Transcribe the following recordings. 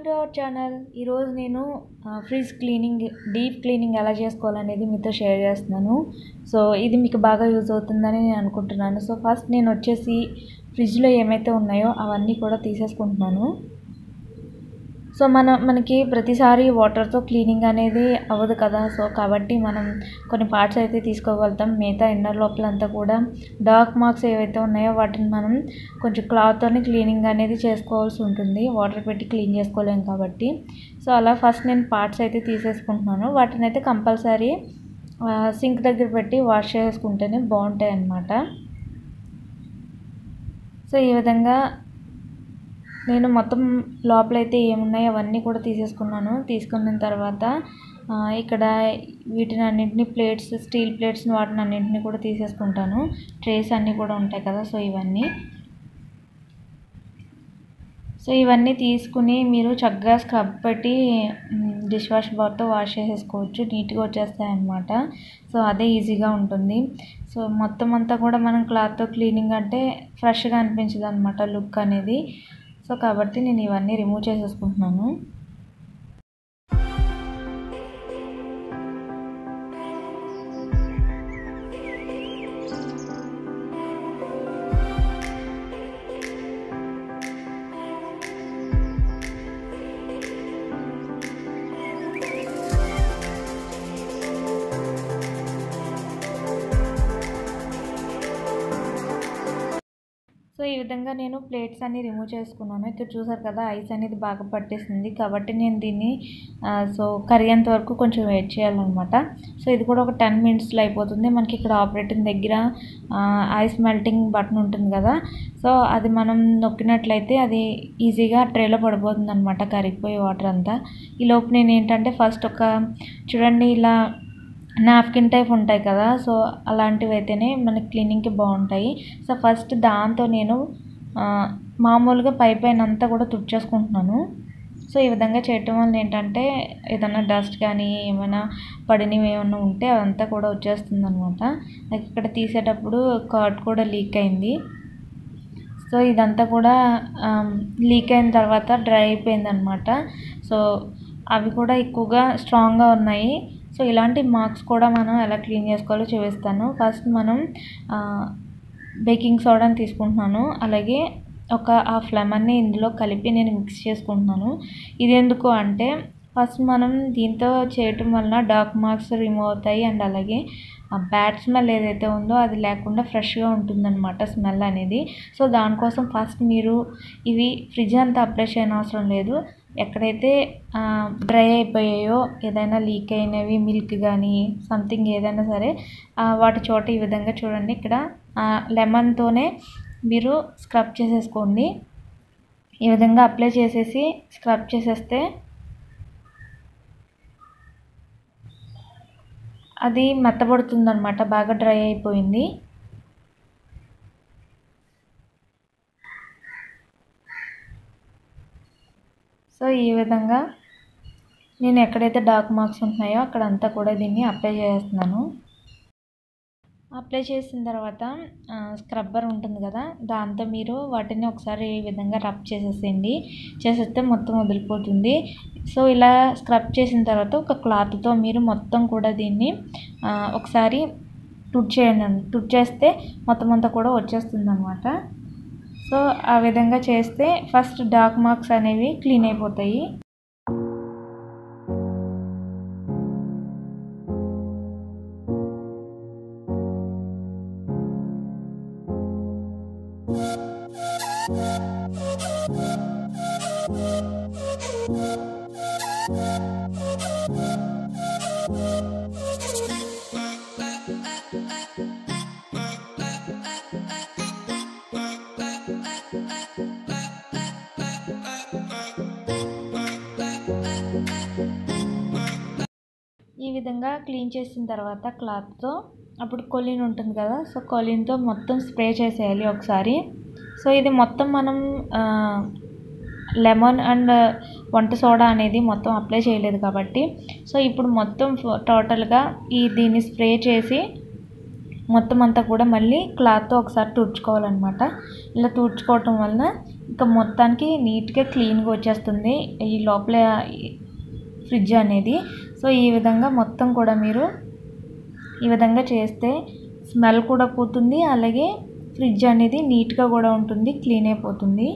To our channel. ఈరోజు నేను fridge cleaning, deep cleaning ఎలా చేసుకోవాలనేది మీతో షేర్ చేస్తున్నాను. సో ఇది మీకు బాగా యూజ్ అవుతుందని నేను అనుకుంటున్నాను. సో ఫస్ట్ నేను వచ్చేసి ఫ్రిడ్జ్లో ఏమైతే ఉన్నాయో అవన్నీ కూడా తీసేసుకుంటున్నాను. సో మనకి ప్రతిసారి వాటర్తో క్లీనింగ్ అనేది అవ్వదు కదా. సో కాబట్టి మనం కొన్ని పార్ట్స్ అయితే తీసుకోగలుగుతాం. మిగతా ఇన్నర్ లోపలంతా కూడా డార్క్ మార్క్స్ ఏవైతే ఉన్నాయో వాటిని మనం కొంచెం క్లాత్తోని క్లీనింగ్ అనేది చేసుకోవాల్సి ఉంటుంది. వాటర్ పెట్టి క్లీన్ చేసుకోలేం కాబట్టి. సో అలా ఫస్ట్ నేను పార్ట్స్ అయితే తీసేసుకుంటున్నాను. వాటిని అయితే కంపల్సరీ సింక్ దగ్గర పెట్టి వాష్ చేసుకుంటేనే బాగుంటాయి అన్నమాట. సో ఈ విధంగా నేను మొత్తం లోపలైతే ఏమున్నాయో అవన్నీ కూడా తీసేసుకున్నాను. తీసుకున్న తర్వాత ఇక్కడ వీటిని అన్నింటినీ ప్లేట్స్, స్టీల్ ప్లేట్స్ని వాటిని అన్నింటినీ కూడా తీసేసుకుంటాను. ట్రేస్ అన్నీ కూడా ఉంటాయి కదా. సో ఇవన్నీ తీసుకుని మీరు చక్కగా స్క్రబ్ పెట్టి డిష్ వాష్ బార్తో వాష్ చేసేసుకోవచ్చు. నీట్గా వచ్చేస్తాయి అన్నమాట. సో అదే ఈజీగా ఉంటుంది. సో మొత్తం అంతా కూడా మనం క్లాత్తో క్లీనింగ్ అంటే ఫ్రెష్గా అనిపించదు అనమాట లుక్ అనేది. సో కాబట్టి నేను ఇవన్నీ రిమూవ్ చేసేసుకుంటున్నాను. సో ఈ విధంగా నేను ప్లేట్స్ అన్నీ రిమూవ్ చేసుకున్నాను. ఇక్కడ చూసారు కదా, ఐస్ అనేది బాగా పట్టేసింది కాబట్టి నేను దీన్ని సో కరిగేంత వరకు కొంచెం వెయిట్ చేయాలన్నమాట. సో ఇది కూడా ఒక 10 మినిట్స్లో అయిపోతుంది. మనకి ఇక్కడ ఆపరేటింగ్ దగ్గర ఐస్ మెల్టింగ్ బటన్ ఉంటుంది కదా. సో అది మనం నొక్కినట్లయితే అది ఈజీగా ట్రేలో పడిపోతుంది అనమాట, కరిగిపోయే వాటర్ అంతా. ఈ లోపు నేను ఏంటంటే ఫస్ట్ చూడండి ఇలా నాప్కిన్ టైప్ ఉంటాయి కదా. సో అలాంటివి అయితేనే మనకి క్లీనింగ్కి బాగుంటాయి. సో ఫస్ట్ దాంతో నేను మామూలుగా పైన అంతా కూడా తుడిచేసుకుంటున్నాను. సో ఈ విధంగా చేయటం వల్ల ఏంటంటే ఏదైనా డస్ట్ కానీ ఏమైనా పడినవి ఏమైనా ఉంటే అదంతా కూడా వచ్చేస్తుంది అనమాట. నాకు ఇక్కడ తీసేటప్పుడు కార్డ్ కూడా లీక్ అయింది. సో ఇదంతా కూడా లీక్ అయిన తర్వాత డ్రై అయిపోయింది అనమాట. సో అవి కూడా ఎక్కువగా స్ట్రాంగ్గా ఉన్నాయి. సో ఇలాంటి మార్క్స్ కూడా మనం ఎలా క్లీన్ చేసుకోవాలో చూపిస్తాను. ఫస్ట్ మనం బేకింగ్ సోడాని తీసుకుంటున్నాను. అలాగే ఒక హాఫ్ లెమన్ని ఇందులో కలిపి నేను మిక్స్ చేసుకుంటున్నాను. ఇది ఎందుకు అంటే ఫస్ట్ మనం దీంతో చేయటం వలన డార్క్ మార్క్స్ రిమూవ్ అవుతాయి. అండ్ అలాగే ఆ బ్యాడ్ స్మెల్ ఏదైతే ఉందో అది లేకుండా ఫ్రెష్గా ఉంటుందన్నమాట స్మెల్ అనేది. సో దానికోసం ఫస్ట్ మీరు ఇవి ఫ్రిడ్జ్ అంతా అప్లై చేయనవసరం లేదు. ఎక్కడైతే డ్రై అయిపోయాయో, ఏదైనా లీక్ అయినవి మిల్క్ కానీ సంథింగ్ ఏదైనా సరే వాటి చోట ఈ విధంగా చూడండి, ఇక్కడ లెమన్తోనే మీరు స్క్రబ్ చేసేసుకోండి. ఈ విధంగా అప్లై చేసేసి స్క్రబ్ చేసేస్తే అది మెత్తబడుతుంది అనమాట. బాగా డ్రై అయిపోయింది. సో ఈ విధంగా నేను ఎక్కడైతే డార్క్ మార్క్స్ ఉంటున్నాయో అక్కడంతా కూడా దీన్ని అప్లై చేస్తున్నాను. అప్లై చేసిన తర్వాత స్క్రబ్బర్ ఉంటుంది కదా, దాంతో మీరు వాటిని ఒకసారి ఈ విధంగా రబ్ చేసేస్తే మొత్తం వదిలిపోతుంది. సో ఇలా స్క్రబ్ చేసిన తర్వాత ఒక క్లాత్తో మీరు మొత్తం కూడా దీన్ని ఒకసారి తుడిచేస్తే మొత్తం అంతా కూడా వచ్చేస్తుంది అనమాట. సో ఆ విధంగా చేస్తే ఫస్ట్ డార్క్ మార్క్స్ అనేవి క్లీన్ అయిపోతాయి. ఈ విధంగా క్లీన్ చేసిన తర్వాత క్లాత్తో అప్పుడు కొలీన్ ఉంటుంది కదా. సో కొలీన్తో మొత్తం స్ప్రే చేసేయాలి ఒకసారి. సో ఇది మొత్తం మనం లెమన్ అండ్ వంట సోడా అనేది మొత్తం అప్లై చేయలేదు కాబట్టి సో ఇప్పుడు మొత్తం టోటల్గా దీన్ని స్ప్రే చేసి మొత్తం అంతా కూడా మళ్ళీ క్లాత్తో ఒకసారి తుడుచుకోవాలన్నమాట. ఇలా తుడుచుకోవటం వలన ఇంకా మొత్తానికి నీట్గా క్లీన్గా వచ్చేస్తుంది ఈ లోపల ఫ్రిడ్జ్ అనేది. సో ఈ విధంగా మొత్తం కూడా మీరు ఈ విధంగా చేస్తే స్మెల్ కూడా పోతుంది, అలాగే ఫ్రిడ్జ్ అనేది నీట్గా కూడా ఉంటుంది, క్లీన్ అయిపోతుంది.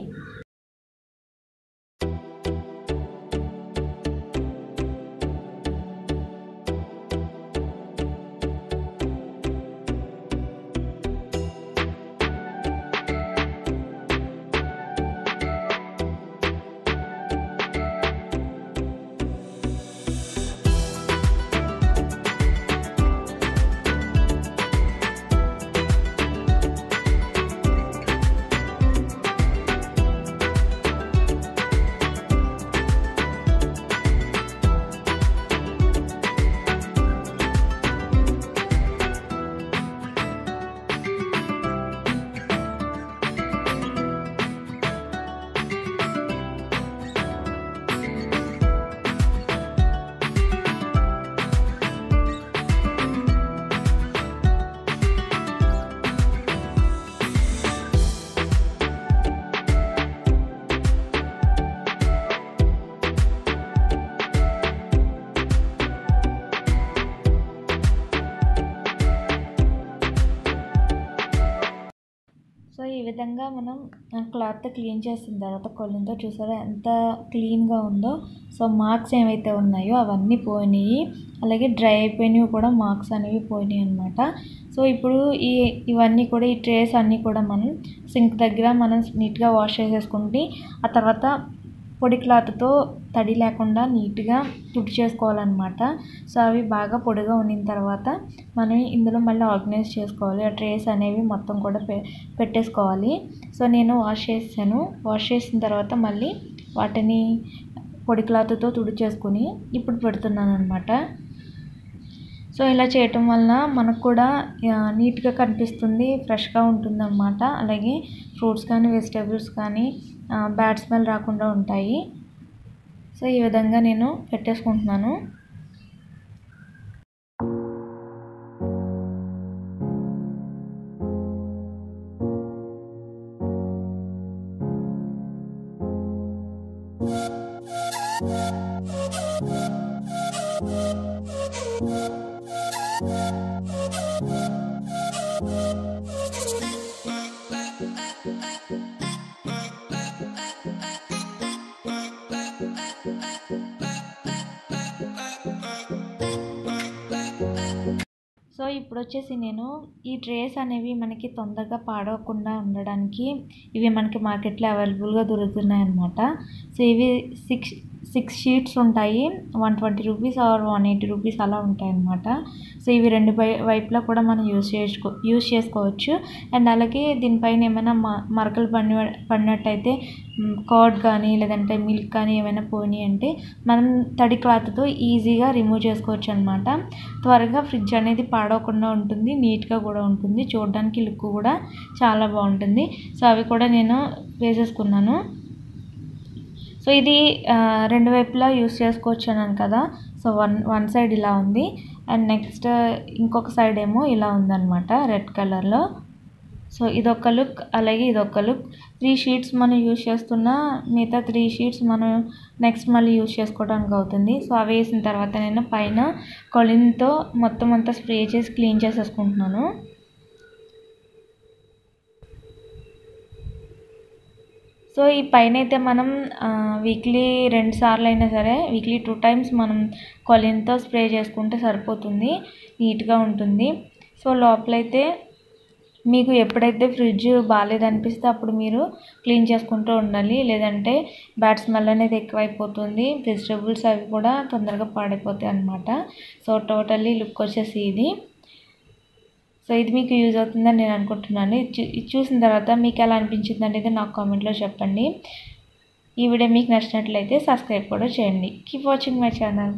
సో ఈ విధంగా మనం క్లాత్ క్లీన్ చేసిన తర్వాత కొలనుతో చూసారా ఎంత క్లీన్గా ఉందో. సో మార్క్స్ ఏవైతే ఉన్నాయో అవన్నీ పోయినాయి, అలాగే డ్రై అయిపోయినవి కూడా మార్క్స్ అనేవి పోయినాయి అనమాట. సో ఇప్పుడు ఇవన్నీ కూడా ఈ ట్రేస్ అన్నీ కూడా మనం సింక్ దగ్గర మనం నీట్గా వాష్ చేసేసుకుంటే ఆ తర్వాత పొడి క్లాత్తో తడి లేకుండా నీట్గా తుడిచేసుకోవాలన్నమాట. సో అవి బాగా పొడిగా ఉన్న తర్వాత మనం ఇందులో మళ్ళీ ఆర్గనైజ్ చేసుకోవాలి. ఆ ట్రేస్ అనేవి మొత్తం కూడా పెట్టేసుకోవాలి. సో నేను వాష్ చేసిన తర్వాత మళ్ళీ వాటిని పొడి క్లాత్తో తుడిచేసుకుని ఇప్పుడు పెడుతున్నాను అనమాట. సో ఇలా చేయటం వలన మనకు కూడా నీట్గా కనిపిస్తుంది, ఫ్రెష్గా ఉంటుందన్నమాట. అలాగే ఫ్రూట్స్ కానీ వెజిటేబుల్స్ కానీ బ్యాడ్ స్మెల్ రాకుండా ఉంటాయి. సో ఈ విధంగా నేను పెట్టేసుకుంటున్నాను. సో ఇప్పుడు వచ్చేసి నేను ఈ ట్రేస్ అనేవి మనకి తొందరగా పాడవకుండా ఉండడానికి ఇవి మనకి మార్కెట్లో అవైలబుల్గా దొరుకుతున్నాయి అన్నమాట. సో ఇవి సిక్స్ షీట్స్ ఉంటాయి, 120 రూపీస్ ఆర్ 180 రూపీస్ అలా ఉంటాయి అన్నమాట. సో ఇవి రెండు వైపులా కూడా మనం యూజ్ చేసుకోవచ్చు. అండ్ అలాగే దీనిపైన ఏమైనా మరకలు పడినట్టయితే కర్డ్ కానీ లేదంటే మిల్క్ కానీ ఏమైనా పోయినాయి అంటే మనం తడి క్లాత్తో ఈజీగా రిమూవ్ చేసుకోవచ్చు అనమాట. త్వరగా ఫ్రిడ్జ్ అనేది పాడవకుండా ఉంటుంది, నీట్గా కూడా ఉంటుంది, చూడడానికి లుక్ కూడా చాలా బాగుంటుంది. సో అవి కూడా నేను వేసేసుకున్నాను. సో ఇది రెండు వైపులా యూస్ చేసుకోవచ్చు అన్నాను కదా. సో వన్ సైడ్ ఇలా ఉంది అండ్ నెక్స్ట్ ఇంకొక సైడ్ ఏమో ఇలా ఉందన్నమాట రెడ్ కలర్లో. సో ఇదొక లుక్, అలాగే ఇదొక లుక్. 3 షీట్స్ మనం యూజ్ చేస్తున్న మిగతా 3 షీట్స్ మనం నెక్స్ట్ మళ్ళీ యూజ్ చేసుకోవడానికి అవుతుంది. సో అవి వేసిన తర్వాత నేను పైన కొలిన్తో మొత్తం అంతా స్ప్రే చేసి క్లీన్ చేసేసుకుంటున్నాను. సో ఈ పైన అయితే మనం వీక్లీ 2 సార్లు అయినా సరే వీక్లీ 2 టైమ్స్ మనం కొలిన్తో స్ప్రే చేసుకుంటే సరిపోతుంది, నీట్గా ఉంటుంది. సో లోపలైతే మీకు ఎప్పుడైతే ఫ్రిడ్జ్ బాగాలేదనిపిస్తే అప్పుడు మీరు క్లీన్ చేసుకుంటూ ఉండాలి, లేదంటే బ్యాడ్ స్మెల్ అనేది ఎక్కువైపోతుంది, వెజిటేబుల్స్ అవి కూడా తొందరగా పాడైపోతాయి అన్నమాట. సో టోటల్లీ లుక్ వచ్చేసి ఇది. సో ఇది మీకు యూజ్ అవుతుందని నేను అనుకుంటున్నాను. ఇది చూసిన తర్వాత మీకు ఎలా అనిపించింది అనేది నాకు కామెంట్లో చెప్పండి. ఈ వీడియో మీకు నచ్చినట్లయితే సబ్స్క్రైబ్ కూడా చేయండి. Keep watching my channel.